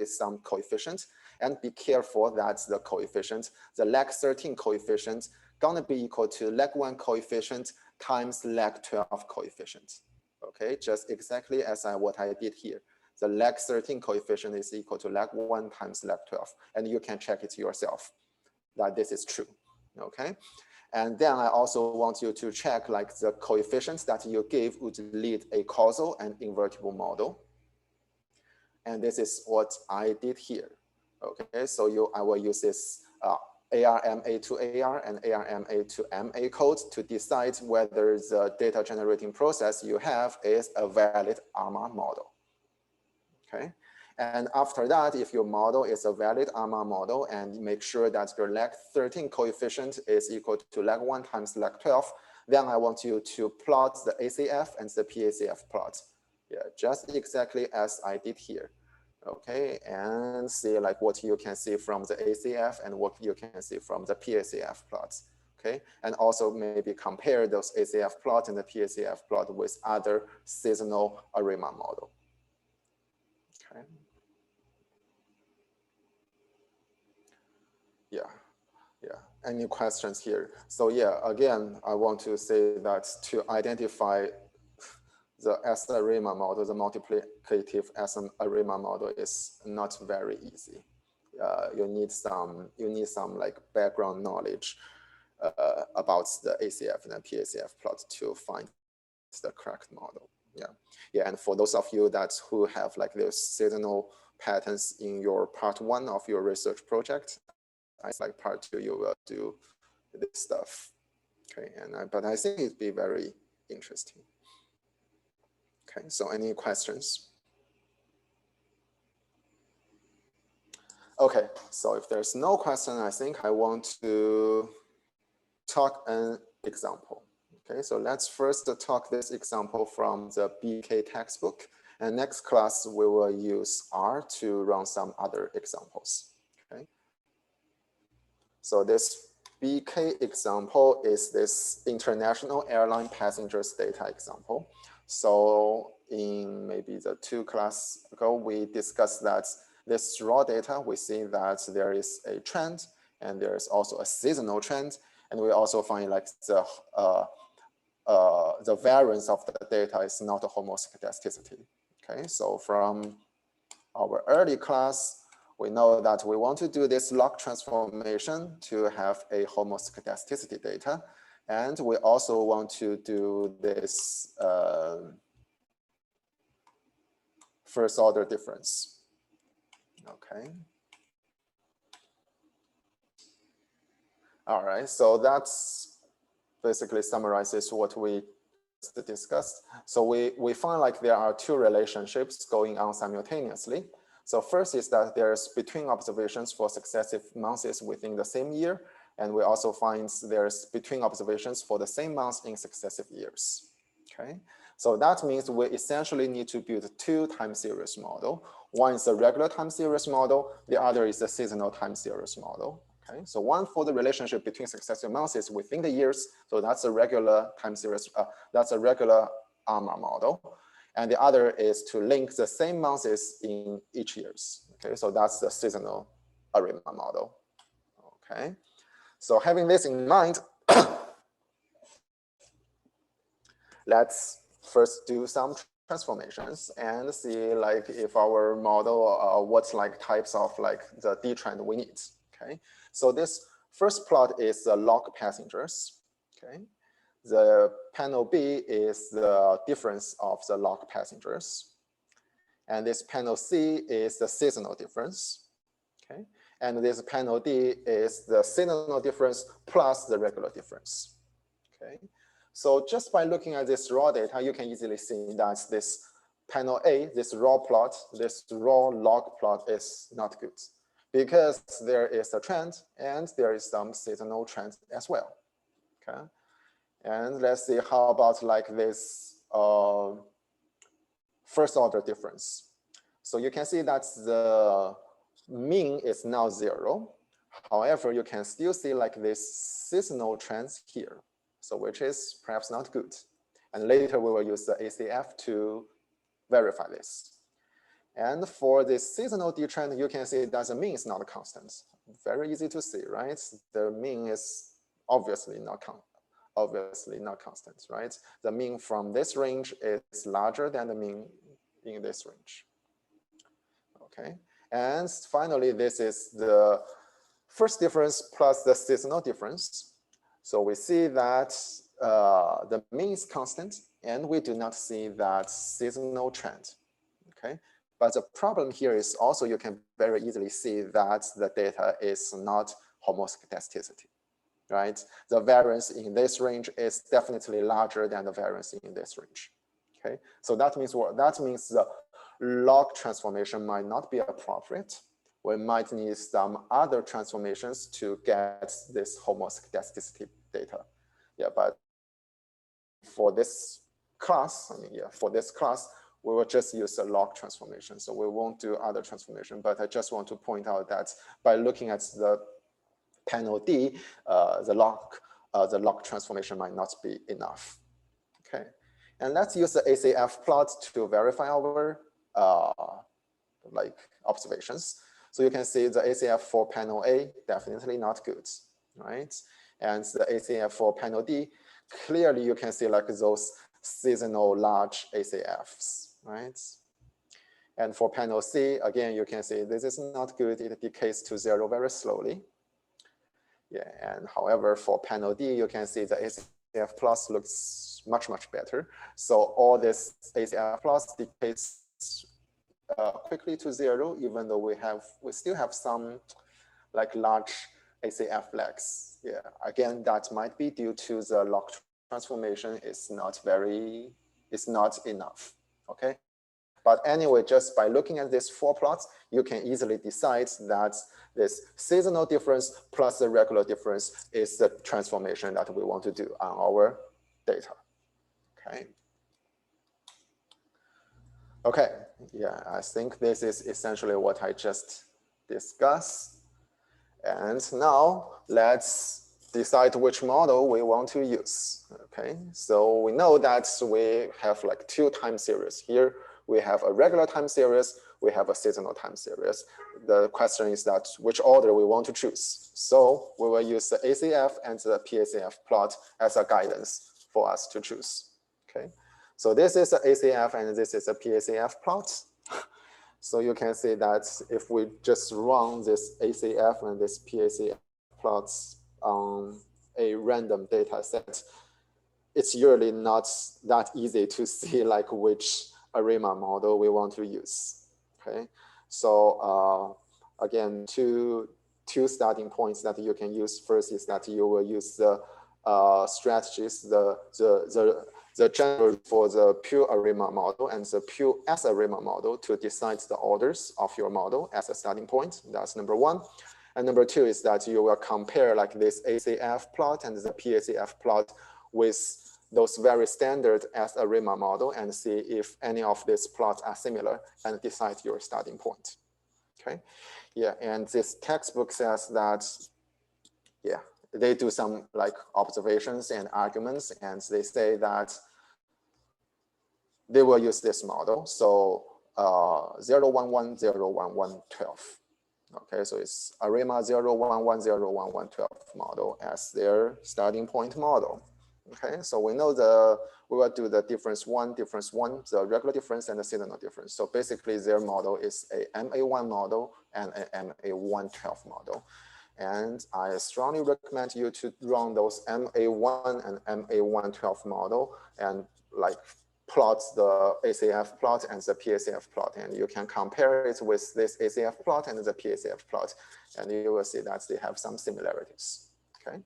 some coefficient and be careful that the coefficient, the leg 13 coefficient, gonna be equal to leg 1 coefficient times leg 12 coefficient. Okay, just exactly as what I did here. The leg 13 coefficient is equal to leg 1 times leg 12, and you can check it yourself that this is true. Okay, And then I also want you to check like the coefficients that you give would lead a causal and invertible model. And this is what I did here. Okay, so I will use this ARMA to AR and ARMA to MA code to decide whether the data generating process you have is a valid ARMA model. Okay, and after that, if your model is a valid ARMA model and make sure that your lag 13 coefficient is equal to lag 1 times lag 12, then I want you to plot the ACF and the PACF plot. Yeah, just exactly as I did here. Okay, and see like what you can see from the ACF and what you can see from the PACF plots. Okay, and also maybe compare those ACF plot and the PACF plot with other seasonal ARIMA model. Okay. Yeah. Any questions here? So yeah, again, I want to say that to identify the S-ARIMA model, the multiplicative S-ARIMA model is not very easy. You need some like background knowledge about the ACF and the PACF plot to find the correct model. Yeah. And for those of you who have like those seasonal patterns in your part 1 of your research project, I like part 2 you will do this stuff. Okay, but I think it'd be very interesting. Okay, so any questions? Okay, so if there's no question, I think I want to talk an example. Okay, so let's first talk this example from the BK textbook. And next class, we will use R to run some other examples. Okay, so this BK example is this international airline passengers data example. So in maybe the 2 classes ago, we discussed that this raw data, we see that there is a trend and there's also a seasonal trend. And we also find like the variance of the data is not a homoscedasticity. Okay, so from our early class, we know that we want to do this log transformation to have a homoscedasticity data. And we also want to do this first order difference. Okay. All right, so that's basically summarizes what we discussed. So we find like there are 2 relationships going on simultaneously. So first is that there's between observations for successive months within the same year. And we also find there's between observations for the same months in successive years. Okay, so that means we essentially need to build 2 time series model. One is a regular time series model. The other is a seasonal time series model. Okay, so one for the relationship between successive months within the years. So that's a regular time series. That's a regular ARMA model. And the other is to link the same months in each years. Okay, so that's the seasonal ARIMA model. Okay, so having this in mind, let's first do some transformations and see like if our model, what's like types of like the D trend we need. Okay, so this first plot is the log passengers. Okay, the panel B is the difference of the log passengers. And this panel C is the seasonal difference. Okay, and this panel D is the seasonal difference plus the regular difference. Okay, so just by looking at this raw data, you can easily see that this panel A, this raw plot, this raw log plot is not good because there is a trend and there is some seasonal trend as well. Okay, and let's see how about like this first order difference. So you can see that the mean is now 0. However, you can still see like this seasonal trends here. So which is perhaps not good. And later we will use the ACF to verify this. And for this seasonal D trend, you can see that the mean is not a constant. Very easy to see, right? The mean is obviously not constant, right? The mean from this range is larger than the mean in this range. Okay, and finally, this is the first difference plus the seasonal difference. So we see that the mean is constant, and we do not see that seasonal trend, okay? But the problem here is also you can very easily see that the data is not homoscedasticity, right? The variance in this range is definitely larger than the variance in this range, okay? So that means what? That means the log transformation might not be appropriate. We might need some other transformations to get this homoscedasticity data. Yeah, but for this class, for this class, we will just use the log transformation. So we won't do other transformation, but I just want to point out that by looking at the panel D, the log transformation might not be enough. Okay, and let's use the ACF plot to verify our observations. So you can see the ACF for panel A, definitely not good, right? And the ACF for panel D, clearly you can see like those seasonal large ACFs, right? And for panel C, again, you can see this is not good. It decays to 0 very slowly. Yeah, and however, for panel D, you can see the ACF plus looks much, much better. So all this ACF plus decays quickly to 0, even though we still have some like large ACF flags. Yeah, again, that might be due to the log transformation is not enough. Okay, but anyway, just by looking at these 4 plots, you can easily decide that this seasonal difference plus the regular difference is the transformation that we want to do on our data. Okay. Okay, yeah, I think this is essentially what I just discussed. And now let's decide which model we want to use. Okay, so we know that we have like 2 time series here. We have a regular time series, we have a seasonal time series. The question is that which order we want to choose. So we will use the ACF and the PACF plot as a guidance for us to choose. Okay, so this is the ACF and this is a PACF plot. So you can see that if we just run this ACF and this PACF plots on a random data set, it's usually not that easy to see like which ARIMA model we want to use. Okay, so again, two starting points that you can use. First is that you will use the strategies, the general for the pure ARIMA model and the pure S-ARIMA model to decide the orders of your model as a starting point. That's number 1. And number 2 is that you will compare like this ACF plot and the PACF plot with those very standard S-ARIMA model and see if any of these plots are similar and decide your starting point. Okay, yeah, and this textbook says that, yeah, they do some like observations and arguments, and they say that they will use this model. So 0, 1, 1, 0, 1, 1, 12. Okay, so it's ARIMA 0, 1, 1, 0, 1, 1, 12 model as their starting point model. Okay, so we know we will do the difference 1, the regular difference and the seasonal difference. So basically their model is a MA1 model and an MA112 model. And I strongly recommend you to run those MA1 and MA112 model and like plot the ACF plot and the PACF plot. And you can compare it with this ACF plot and the PACF plot. And you will see that they have some similarities, okay?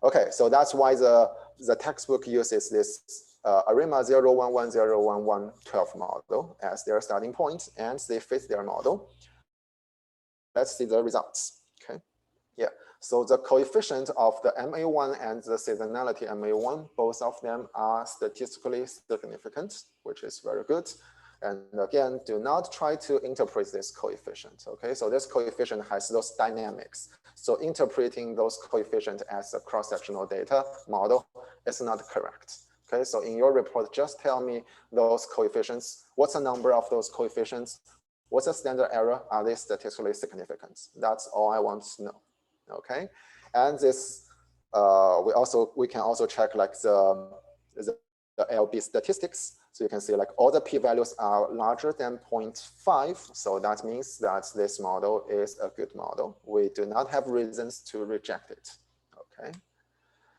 Okay, so that's why the textbook uses this ARIMA 0, 1, 1, 0, 1, 1, 12 model as their starting point, and they fit their model. Let's see the results, okay? Yeah, so the coefficient of the MA1 and the seasonality MA1, both of them are statistically significant, which is very good. And again, do not try to interpret this coefficient, okay? So this coefficient has those dynamics. So interpreting those coefficients as a cross-sectional data model is not correct, okay? So in your report, just tell me those coefficients. What's the number of those coefficients? What's the standard error? Are they statistically significant? That's all I want to know, okay? And this, we can also check like the LB statistics. So you can see like all the p-values are larger than 0.5. So that means that this model is a good model. We do not have reasons to reject it, okay?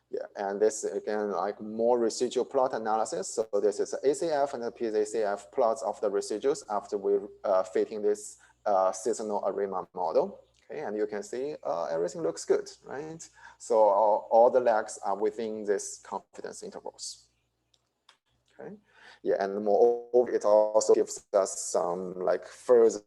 Yeah, and this again, like more residual plot analysis. So this is ACF and the PACF plots of the residuals after we fitting this seasonal ARIMA model. Okay, and you can see everything looks good, right? So all the legs are within this confidence intervals. Okay, yeah, and moreover, it also gives us some like further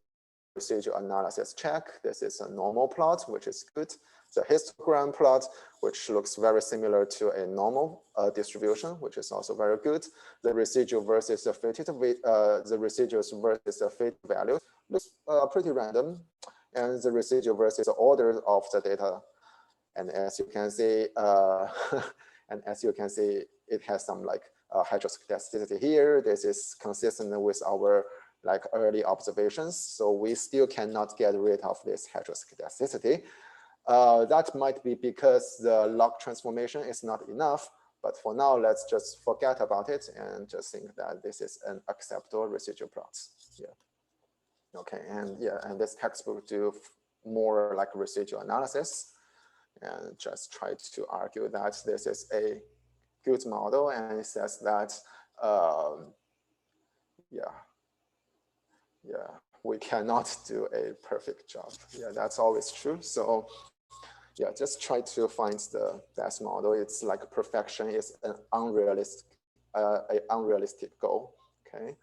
residual analysis check. This is a normal plot, which is good. The histogram plot, which looks very similar to a normal distribution, which is also very good. The residual versus the fitted, the residuals versus the fitted values looks pretty random, and the residual versus the order of the data. And as you can see, it has some like heteroscedasticity here. This is consistent with our like early observations. So we still cannot get rid of this heteroscedasticity. That might be because the log transformation is not enough, but for now, let's just forget about it and just think that this is an acceptable residual plot. Yeah. Okay, and yeah, and this textbook do more like residual analysis and just try to argue that this is a good model, and it says that, we cannot do a perfect job. Yeah, that's always true. So yeah, just try to find the best model. It's like perfection is an unrealistic goal. Okay.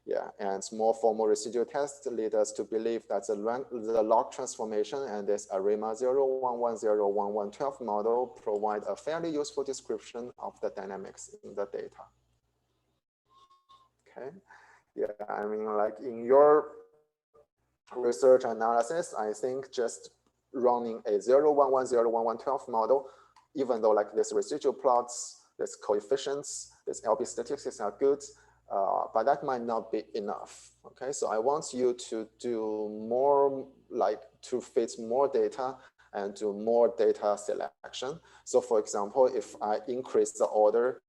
Yeah, and more formal residual tests lead us to believe that the log transformation and this ARIMA 0110112 model provide a fairly useful description of the dynamics in the data. Okay. Yeah, I mean, like in your research analysis, I think just running a 0110112 model, even though like this residual plots, this coefficients, this LB statistics are good, but that might not be enough. Okay, so I want you to do more, like to fit more data and do more data selection. So for example, if I increase the order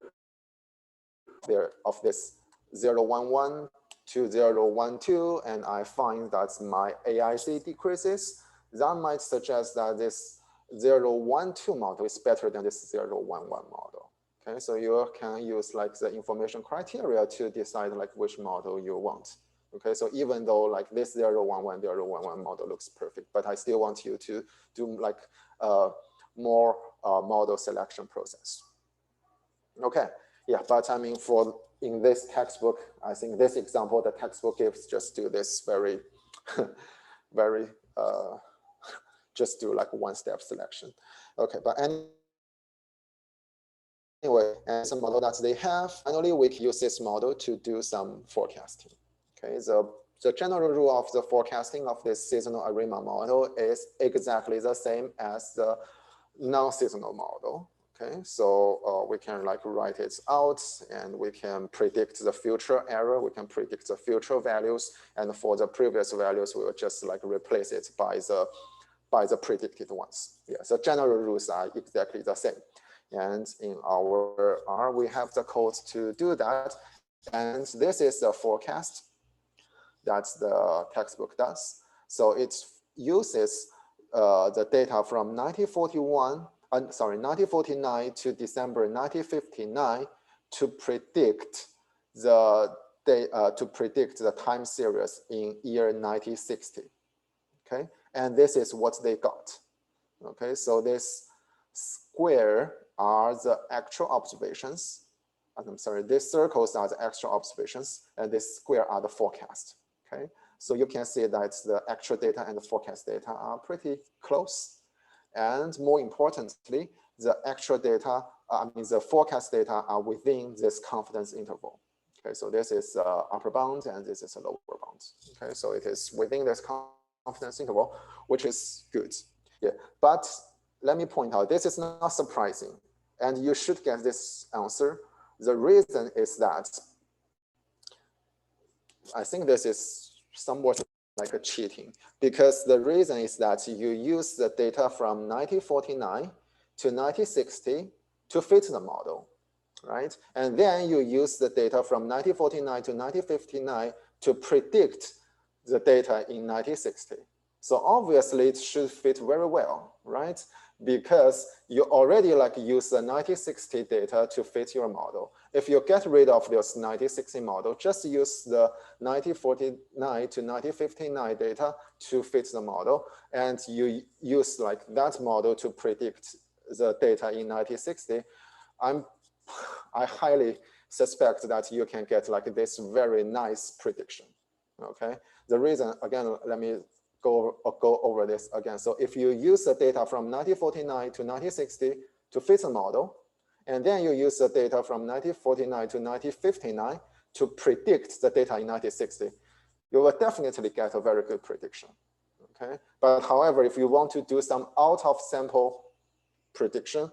there of this 011 to 012, and I find that my AIC decreases, that might suggest that this 012 model is better than this 011 model. Okay, so you can use like the information criteria to decide like which model you want. Okay, so even though like this 011 model looks perfect, but I still want you to do like more model selection process. Okay, yeah, but I mean in this textbook, I think this example, the textbook gives just do this very, very, just do like one-step selection. Okay, but anyway, and some model that they have, finally, we can use this model to do some forecasting. Okay, the general rule of the forecasting of this seasonal ARIMA model is exactly the same as the non-seasonal model. Okay, so we can like write it out, and we can predict the future error. We can predict the future values, and for the previous values, we will just like replace it by the predicted ones. Yeah, the general rules are exactly the same. And in our R, we have the code to do that. And this is the forecast that the textbook does. So it uses the data from 1949 to December 1959 to predict the time series in year 1960. Okay, and this is what they got. Okay, so this square are the actual observations. I'm sorry, these circles are the actual observations, and this square are the forecast. Okay, so you can see that the actual data and the forecast data are pretty close. And more importantly, the actual data, the forecast data are within this confidence interval. Okay, so this is upper bound and this is a lower bound. Okay, so it is within this confidence interval, which is good. Yeah, but let me point out, this is not surprising, and you should get this answer. The reason is that I think this is somewhat like a cheating, because the reason is that you use the data from 1949 to 1960 to fit the model, right? And then you use the data from 1949 to 1959 to predict the data in 1960. So obviously it should fit very well, right? because you already like use the 9060 data to fit your model. If you get rid of this 9060 model, just use the 9049 to 9059 data to fit the model, and you use like that model to predict the data in 9060. I highly suspect that you can get like this very nice prediction. Okay, the reason, again, let me go over this again. So if you use the data from 9049 to 9060 to fit the model, and then you use the data from 9049 to 9059 to predict the data in 9060, you will definitely get a very good prediction. Okay, but however, if you want to do some out of sample prediction,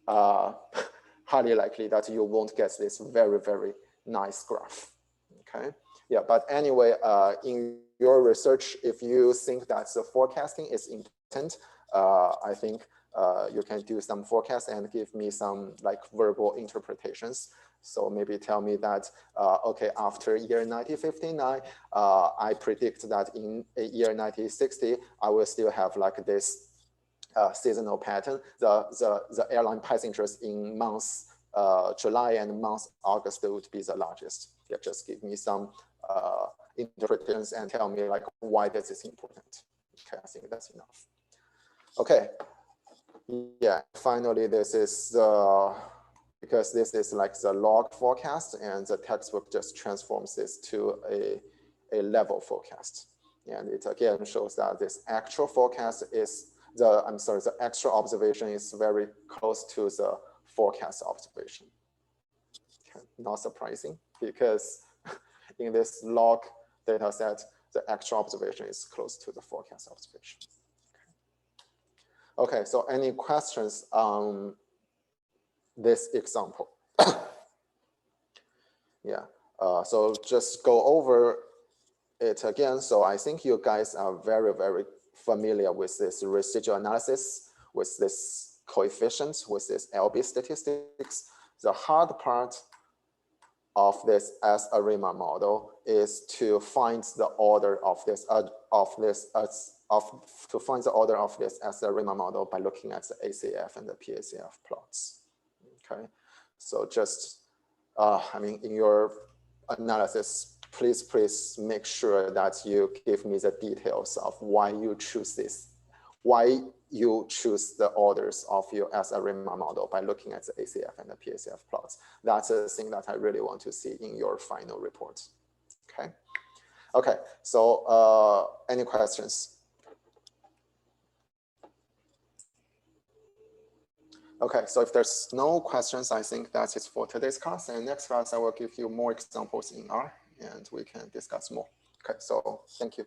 highly likely that you won't get this very, very nice graph. Okay, yeah, but anyway, in your research, if you think that the forecasting is important, I think you can do some forecast and give me some like verbal interpretations. So maybe tell me that, okay, after year 1959, I predict that in year 1960, I will still have like this seasonal pattern. The airline passengers in months July and months August would be the largest. Yeah, just give me some interpretations and tell me like why this is important. Okay, I think that's enough. Okay, yeah, finally this is because this is like the log forecast and the textbook just transforms this to a level forecast. And it again shows that this actual forecast is the actual observation is very close to the forecast observation. Okay, not surprising because in this log data set, the actual observation is close to the forecast observation. Okay, so any questions on this example? Yeah, so just go over it again. So I think you guys are very, very familiar with this residual analysis, with this coefficient, with this LB statistics. The hard part of this S-ARIMA model is to find the order of this S-ARIMA model by looking at the ACF and the PACF plots. Okay, so just I mean, in your analysis, please make sure that you give me the details of why you choose this, why you choose the orders of your S-ARIMA model by looking at the ACF and the PACF plots. That's the thing that I really want to see in your final report. Okay. Okay. So any questions? Okay, so if there's no questions, I think that's it for today's class. And next class, I will give you more examples in R, and we can discuss more. Okay, so thank you.